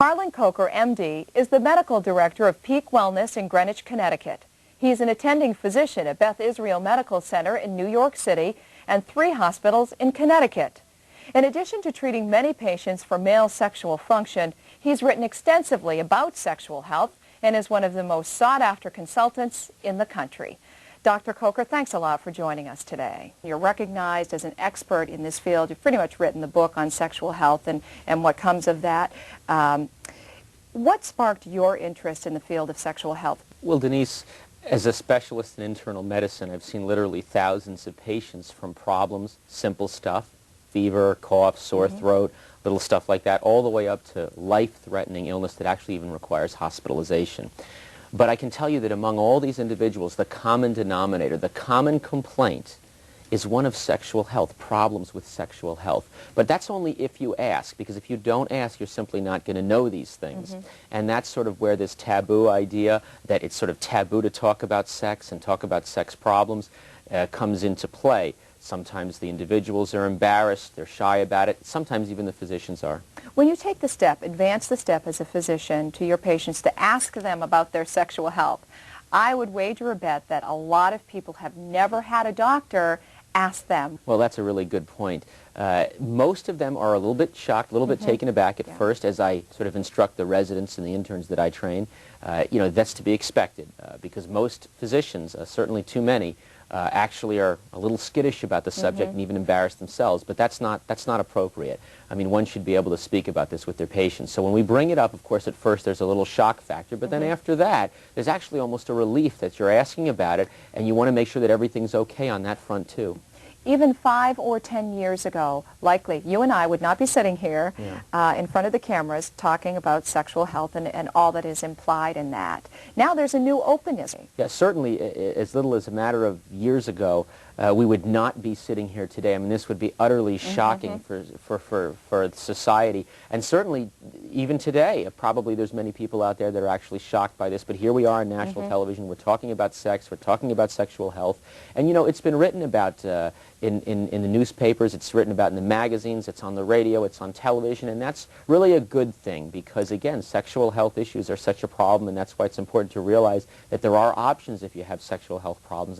Carlon Colker MD is the medical director of Peak Wellness in Greenwich, Connecticut. He is an attending physician at Beth Israel Medical Center in New York City and 3 hospitals in Connecticut. In addition to treating many patients for male sexual function, he's written extensively about sexual health and is one of the most sought-after consultants in the country. Dr. Colker, thanks a lot for joining us today. You're recognized as an expert in this field. You've pretty much written the book on sexual health and what comes of that. What sparked your interest in the field of sexual health? Well, Denise, as a specialist in internal medicine, I've seen literally thousands of patients from problems, simple stuff, fever, cough, sore throat, little stuff like that, all the way up to life-threatening illness that actually even requires hospitalization. But I can tell you that among all these individuals, the common denominator, the common complaint is one of sexual health, problems with sexual health. But that's only if you ask, because if you don't ask, you're simply not going to know these things. And that's sort of where this taboo idea, that it's sort of taboo to talk about sex and talk about sex problems, comes into play. Sometimes the individuals are embarrassed, they're shy about it, sometimes even the physicians are. When you take the step, advance the step as a physician to your patients to ask them about their sexual health, I would wager a bet that a lot of people have never had a doctor ask them. Well, that's a really good point. Most of them are a little bit shocked, a little bit taken aback at first as I sort of instruct the residents and the interns that I train. You know, that's to be expected because most physicians, certainly too many, actually are a little skittish about the subject and even embarrassed themselves, but that's not appropriate. I mean, one should be able to speak about this with their patients. So when we bring it up, of course, at first there's a little shock factor, but then after that, there's actually almost a relief that you're asking about it, and you want to make sure that everything's okay on that front, too. Even 5 or 10 years ago, likely, you and I would not be sitting here in front of the cameras talking about sexual health and all that is implied in that. Now there's a new openness. Yeah, certainly, as little as a matter of years ago, we would not be sitting here today. I mean, this would be utterly shocking for society. And certainly, even today, probably there's many people out there that are actually shocked by this. But here we are on national television. We're talking about sex. We're talking about sexual health. And, you know, it's been written about in the newspapers. It's written about in the magazines. It's on the radio. It's on television. And that's really a good thing because, again, sexual health issues are such a problem. And that's why it's important to realize that there are options if you have sexual health problems.